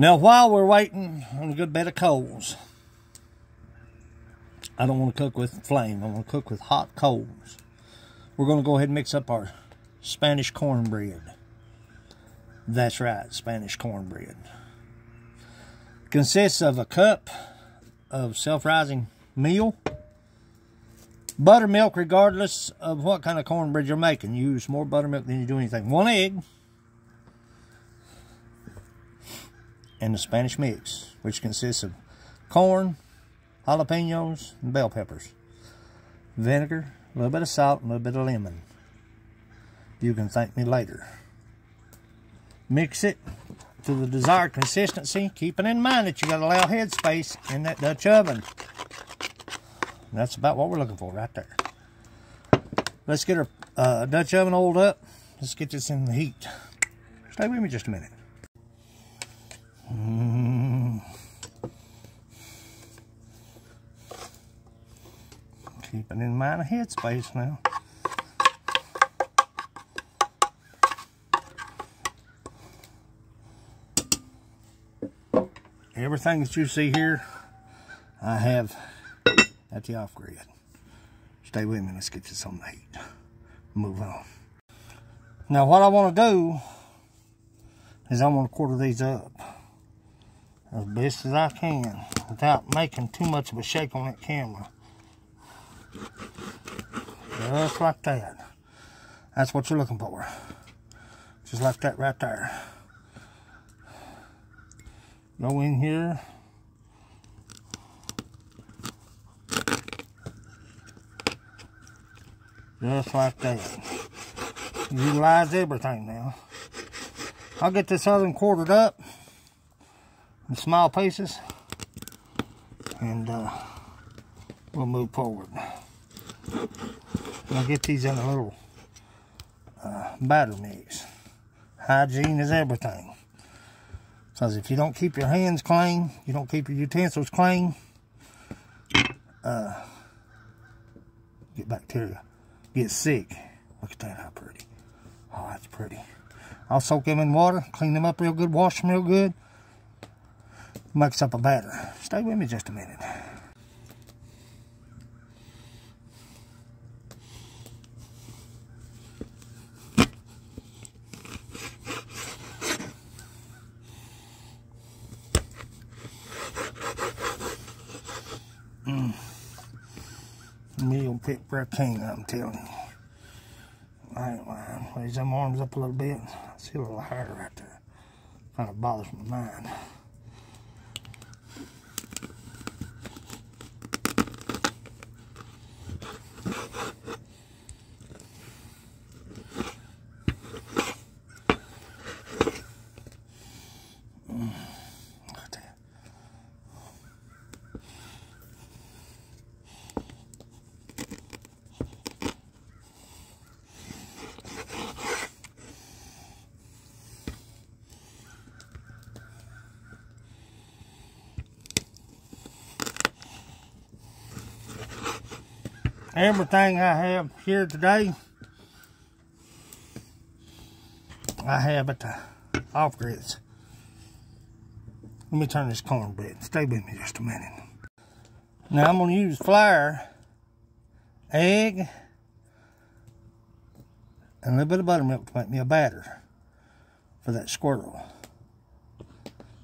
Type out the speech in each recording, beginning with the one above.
Now, while we're waiting on a good bed of coals, I don't want to cook with flame. I want to cook with hot coals. We're going to go ahead and mix up our Spanish cornbread. That's right, Spanish cornbread. Consists of a cup of self-rising meal, buttermilk, regardless of what kind of cornbread you're making. You use more buttermilk than you do anything. 1 egg, and the Spanish mix, which consists of corn, jalapenos, and bell peppers, vinegar, a little bit of salt, and a little bit of lemon. You can thank me later. Mix it to the desired consistency, keeping in mind that you got to allow headspace in that Dutch oven. And that's about what we're looking for right there. Let's get our Dutch oven oiled up. Let's get this in the heat. Stay with me just a minute. Keeping in mind a headspace now. Everything that you see here, I have at the off grid. Stay with me. Let's get this on the heat. Move on. Now, what I want to do is I want to quarter these up as best as I can without making too much of a shake on that camera. Just like that. That's what you're looking for. Just like that right there. Go in here. Just like that. Utilize everything now. I'll get this other one quartered up in small pieces, and we'll move forward. I'll get these in a little batter mix. Hygiene is everything. Because if you don't keep your hands clean, you don't keep your utensils clean, get bacteria, get sick. Look at that, how pretty. Oh, that's pretty. I'll soak them in water, clean them up real good, wash them real good. Mix up a batter. Stay with me just a minute. Meal pick Raccon, I'm telling you. I ain't lying. Raise them arms up a little bit. I see a little hair right there. Kind of bothers my mind. Everything I have here today, I have at the off-grids. Let me turn this cornbread. Stay with me just a minute. Now I'm going to use flour, egg, and a little bit of buttermilk to make me a batter for that squirrel.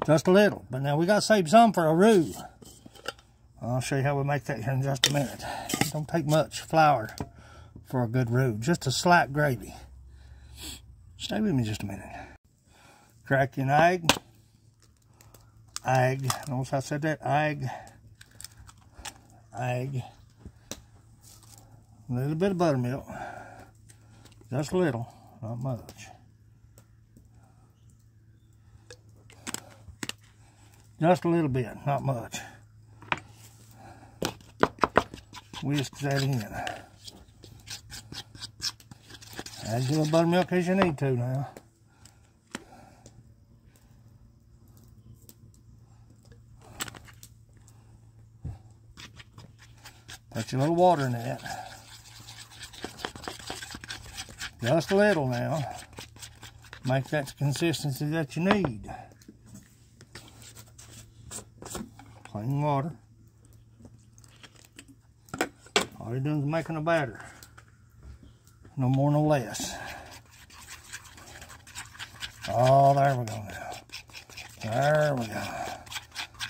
Just a little. But now we got to save some for a roux. I'll show you how we make that here in just a minute. It don't take much flour for a good roux. Just a slight gravy. Stay with me just a minute. Crack an egg. Egg. Notice I said that? Egg. Egg. A little bit of buttermilk. Just a little. Not much. Just a little bit. Not much. Whisk that in. Add as little buttermilk as you need to now. Put your little water in that. Just a little now. Make that the consistency that you need. plain water. All you're doing is making a batter. No more, no less. Oh, there we go now. There we go.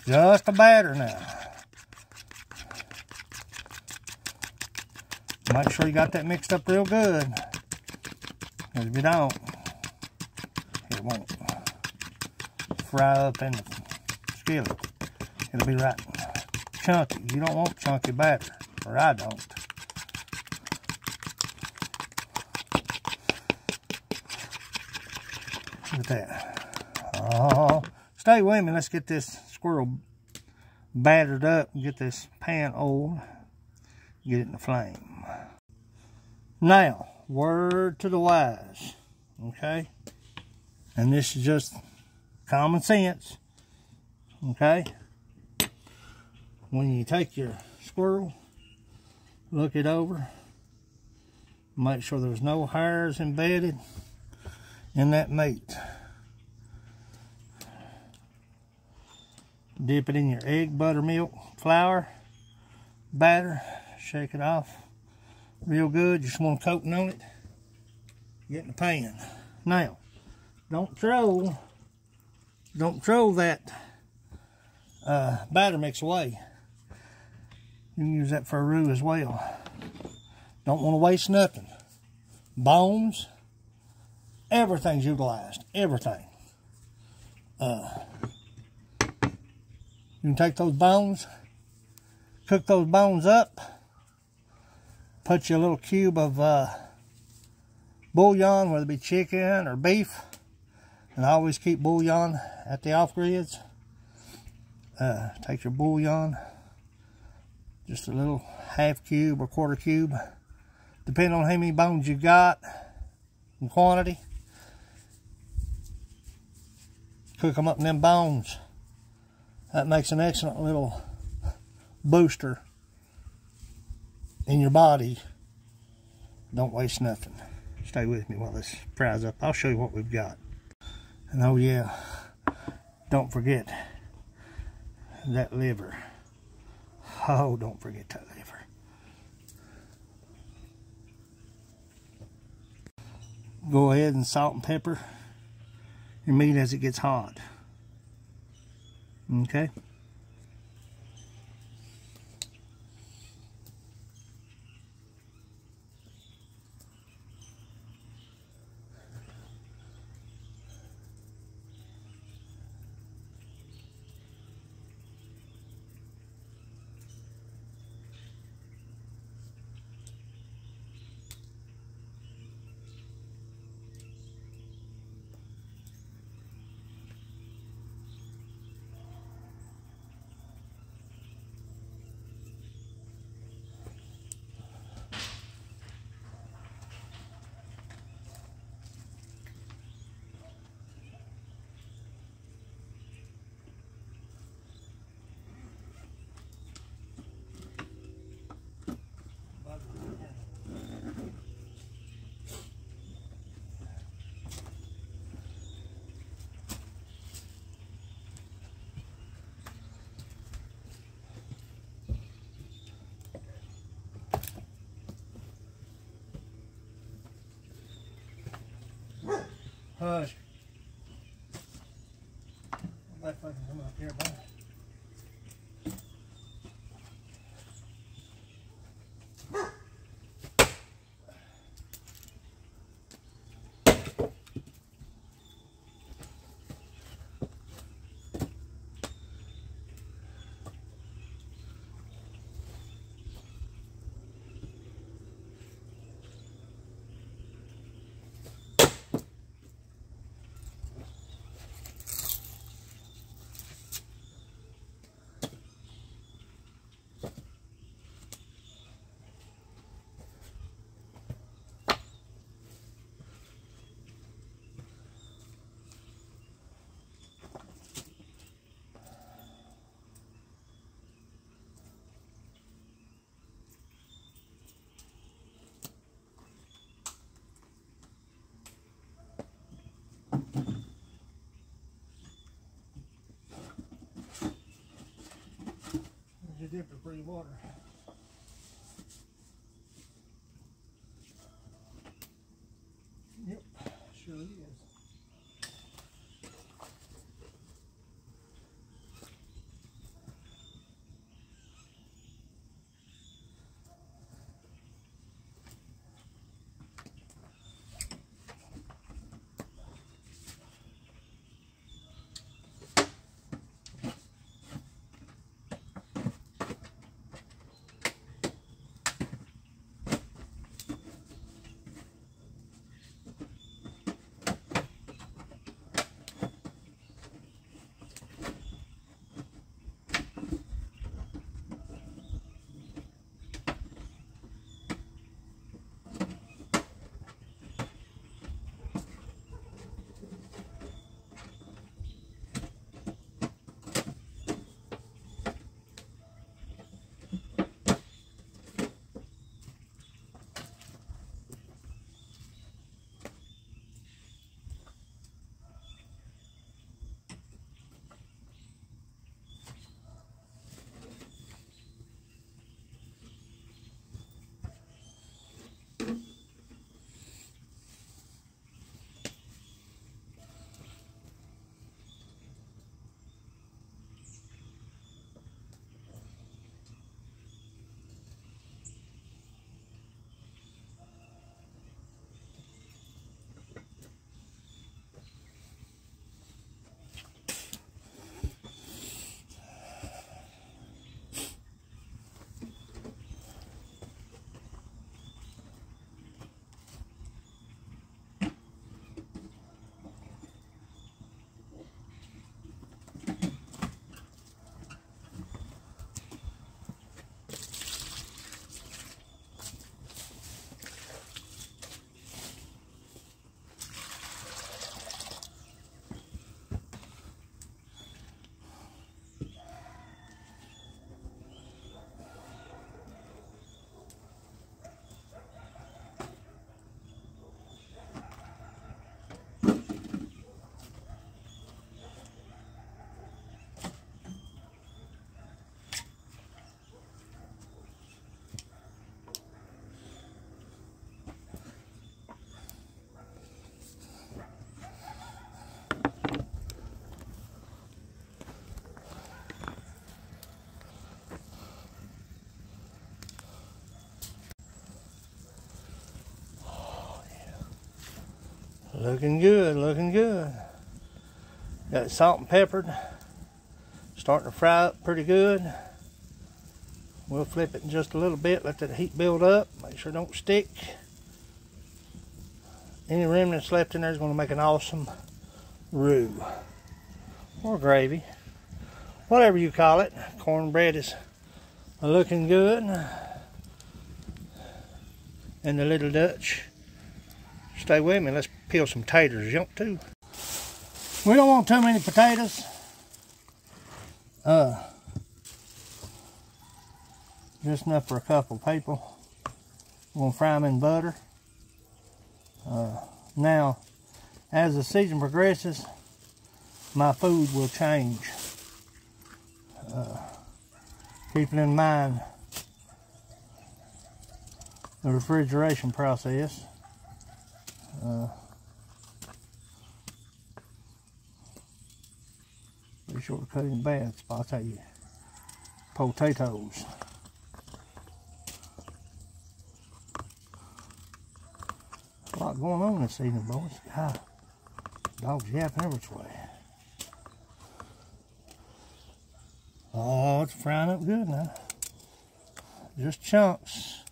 Just a batter now. Make sure you got that mixed up real good. Because if you don't, it won't fry up in the skillet. It'll be right chunky. You don't want chunky batter, or I don't. Look at that. Oh, stay with me. Let's get this squirrel battered up and get this pan oiled. Get it in the flame. Now, word to the wise, okay? And this is just common sense, okay? When you take your squirrel, look it over, make sure there's no hairs embedded in that meat. Dip it in your egg, buttermilk, flour, batter, shake it off real good. Just want a coating on it. Get in the pan. Now, don't throw that batter mix away. You can use that for a roux as well. Don't want to waste nothing. Bones, everything's utilized. Everything. You can take those bones, cook those bones up, put you a little cube of bouillon, whether it be chicken or beef, and I always keep bouillon at the off-grids. Take your bouillon, just a little half cube or quarter cube, depending on how many bones you got in quantity. Cook them up in them bones. That makes an excellent little booster in your body. Don't waste nothing. Stay with me while this fries up. I'll show you what we've got. And oh yeah, don't forget that liver. Oh, don't forget that liver. Go ahead and salt and pepper your meat as it gets hot. Okay? Hush. That fucking come up here, buddy. a different free water. Yep, sure is. Looking good, looking good. Got it salt and peppered. Starting to fry up pretty good. We'll flip it in just a little bit, let that heat build up, make sure it don't stick. Any remnants left in there is going to make an awesome roux or gravy, whatever you call it. Cornbread is looking good, and the little Dutch. Stay with me, let's peel some taters, you want to? We don't want too many potatoes. Just enough for a couple people. We're going to fry them in butter. Now, as the season progresses, my food will change. Keeping in mind the refrigeration process. Be sure to cut in bad spots. I'll tell you, potatoes. A lot going on this evening, boys. God, dogs yapping every way. Oh, it's frying up good now. Just chunks.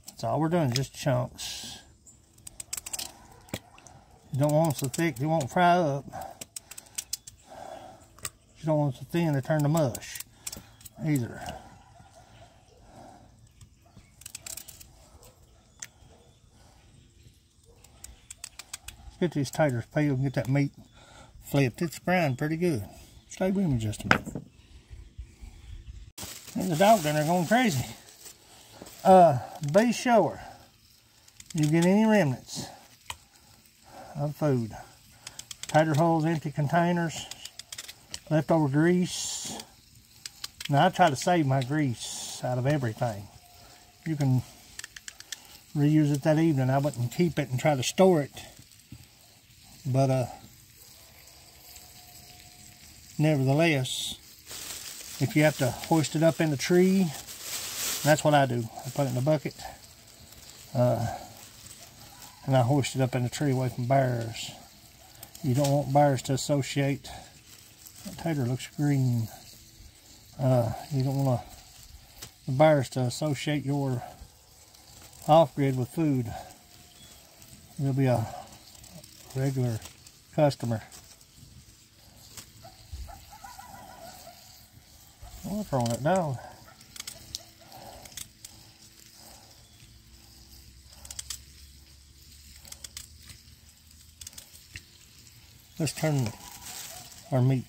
That's all we're doing, just chunks. You don't want it so thick, you won't fry up. You don't want it so thin to turn to mush either. Let's get these taters peeled and get that meat flipped. It's frying pretty good. Stay with me just a minute. There's a dog down there going crazy. Be sure you get any remnants of food. Tater holes, empty containers, leftover grease, Now I try to save my grease out of everything. You can reuse it that evening. I wouldn't keep it and try to store it. But nevertheless, if you have to hoist it up in the tree, that's what I do. I put it in a bucket. And I hoist it up in the tree away from bears. You don't want bears to associate. That tater looks green. You don't want the bears to associate your off-grid with food. You'll be a regular customer. I'm throwing it down. Let's turn our meat.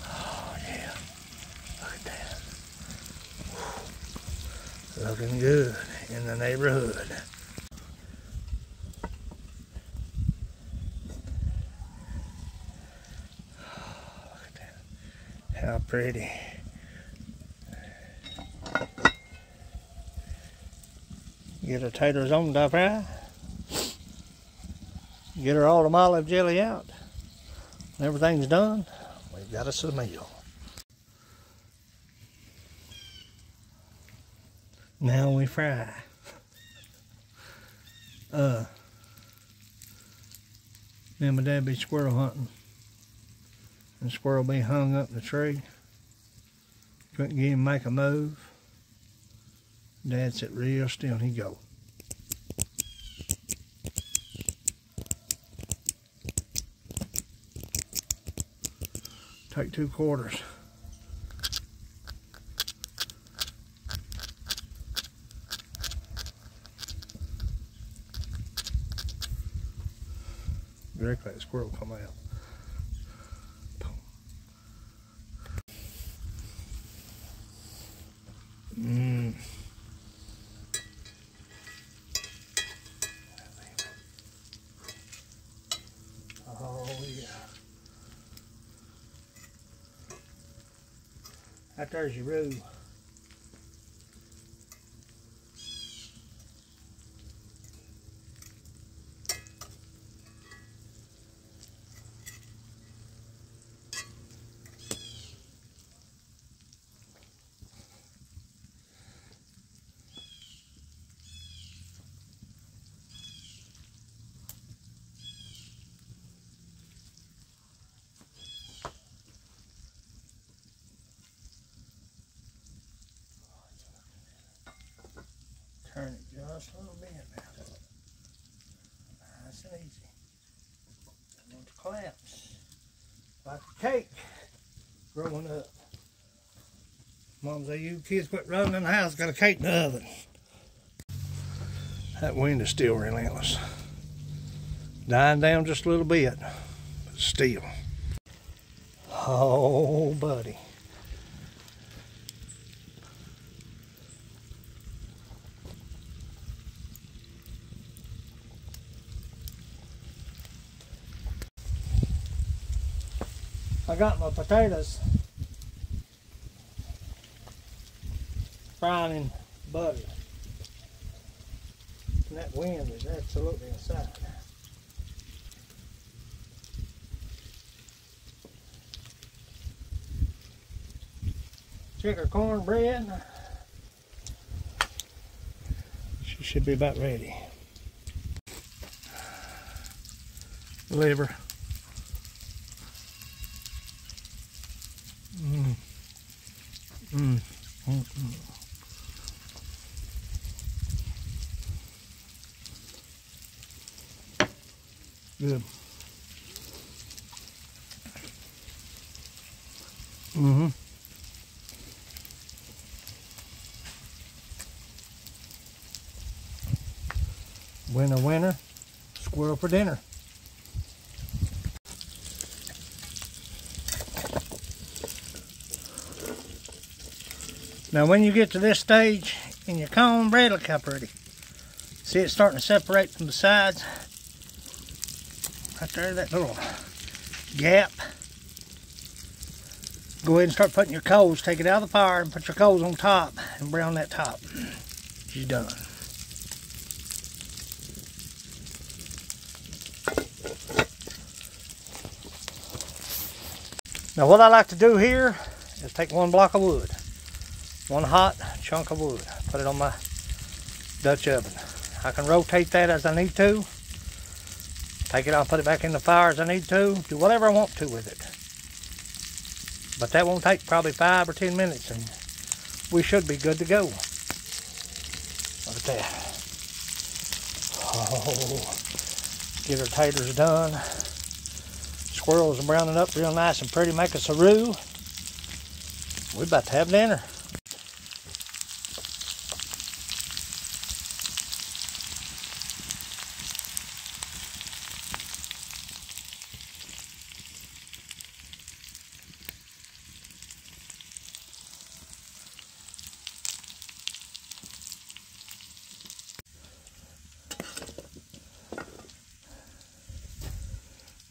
Oh yeah, look at that. Looking good in the neighborhood. How pretty. Get our taters on the fry. Get our autumn olive jelly out. When everything's done, we've got us a meal. Now we fry. Me and my dad be squirrel hunting. And the squirrel be hung up in the tree. Couldn't get him to make a move. Dad sit real still and he'd go. Take 2 quarters. Directly that squirrel come out. Oh yeah. That there's your roux. Turn it just a little bit now. Nice and easy. Don't want to collapse. Like a cake growing up. Mom say, you kids quit running in the house, got a cake in the oven. That wind is still relentless. Dying down just a little bit, but still. Oh, buddy. I got my potatoes frying in butter. And that wind is absolutely inside. Check our cornbread. She should be about ready. Liver. Good. Winner, winner, squirrel for dinner. Now when you get to this stage in your cornbread. Look how pretty. See it starting to separate from the sides. Right there, that little gap. Go ahead and start putting your coals. Take it out of the fire and put your coals on top and brown that top. She's done. Now what I like to do here is take one block of wood, one hot chunk of wood, put it on my Dutch oven. I can rotate that as I need to. Take it out, put it back in the fire as I need to. Do whatever I want to with it. But that won't take probably 5 or 10 minutes and we should be good to go. Look at that. Oh, get our taters done. Squirrels are browning up real nice and pretty. Make us a roux. We're about to have dinner.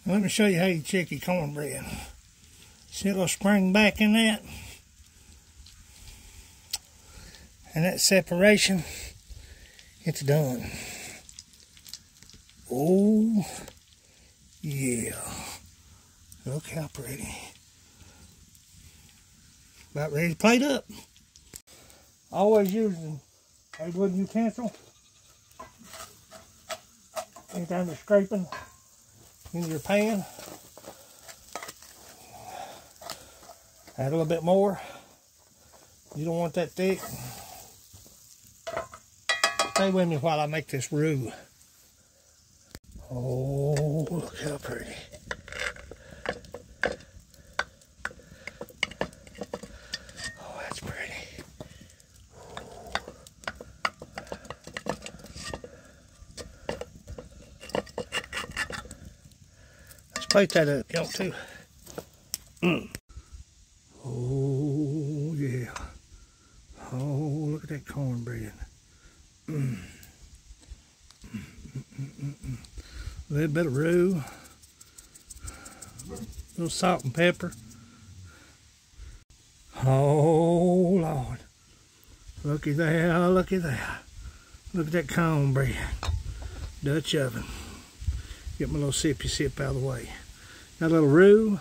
Let me show you how you check your cornbread. See a little spring back in that? And that separation, it's done. Oh, yeah. Look how pretty. About ready to plate up. Always using a wooden utensil. Anytime you're scraping into your pan, add a little bit more. You don't want that thick. Stay with me while I make this roux. Oh, look how pretty. Oh, that's pretty. Plate that up, you want to. Oh, yeah. Oh, look at that cornbread. A little bit of roux. A little salt and pepper. Oh, Lord. Looky there, looky there. Look at that cornbread. Dutch oven. Get my little sippy sip out of the way. Got a little roux,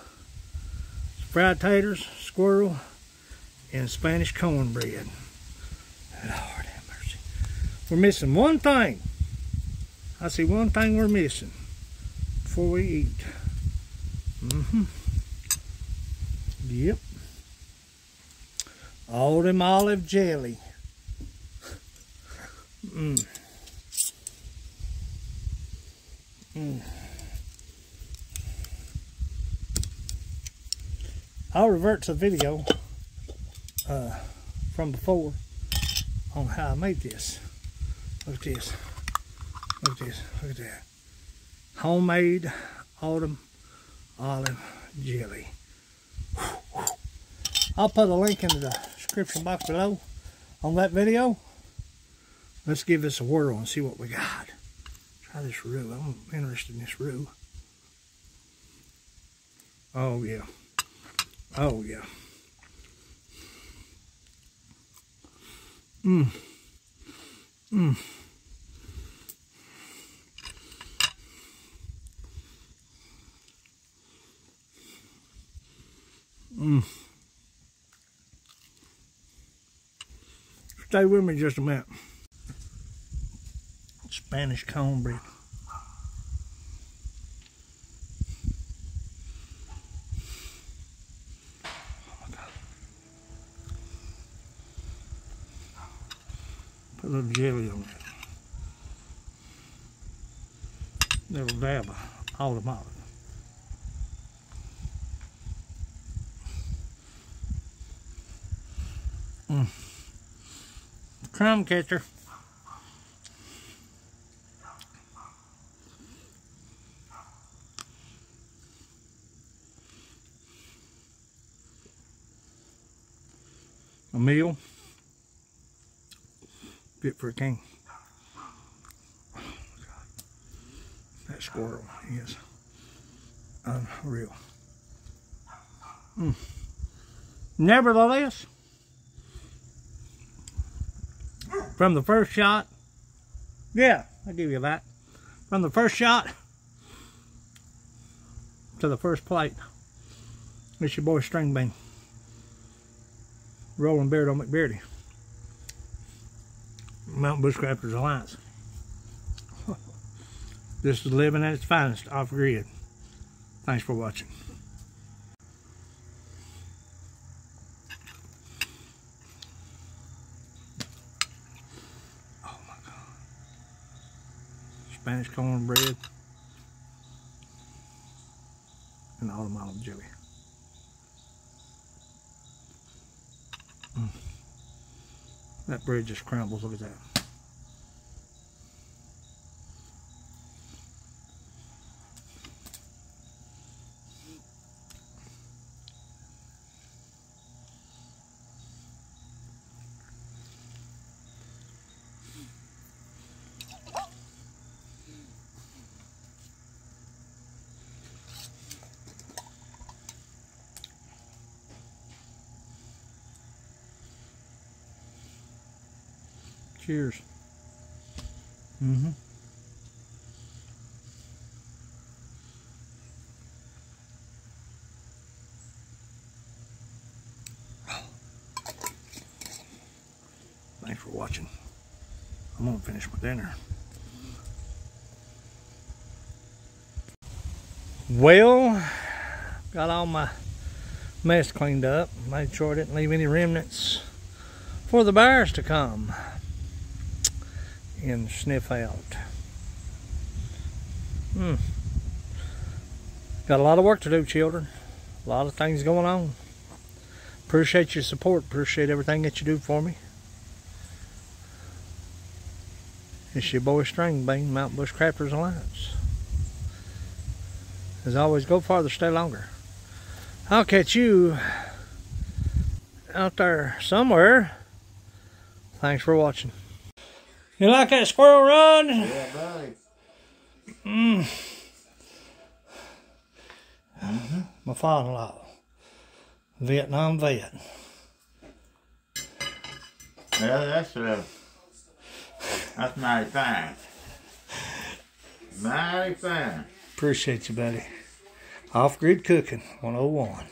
fried taters, squirrel, and Spanish cornbread. Lord have mercy. We're missing one thing. I see one thing we're missing before we eat. Yep. All them olive jelly. I'll revert to the video from before on how I made this. Look at this. Look at this. Look at that. Homemade autumn olive jelly. I'll put a link in the description box below on that video. Let's give this a whirl and see what we got. Try this roux. I'm interested in this roux. Oh yeah. Oh yeah. Stay with me just a minute. Spanish cornbread. Put a little jelly on it. Little dab of autumn olive. Crumb catcher. A meal. Fit for a king. Oh, God. That squirrel is unreal. Nevertheless, from the first shot, yeah, I'll give you that. From the first shot to the first plate, it's your boy String Bean. Rolling Beard on McBeardy. Mountain Bushcrafters Alliance. This is living at its finest off grid. Thanks for watching. Oh my God. Spanish cornbread and autumn olive jelly. That bread just crumbles. Look at that. Cheers. Thanks for watching. I'm gonna finish my dinner. Well, got all my mess cleaned up. Made sure I didn't leave any remnants for the bears to come and sniff out. Got a lot of work to do, children. A lot of things going on. Appreciate your support. Appreciate everything that you do for me. It's your boy String Bean, Mountain Bushcrafters Alliance. As always, go farther, stay longer. I'll catch you out there somewhere. Thanks for watching. You like that squirrel run? Yeah, buddy. My father-in-law, Vietnam vet. Yeah, that's mighty fine. Mighty fine. Appreciate you, buddy. Off-grid cooking 101.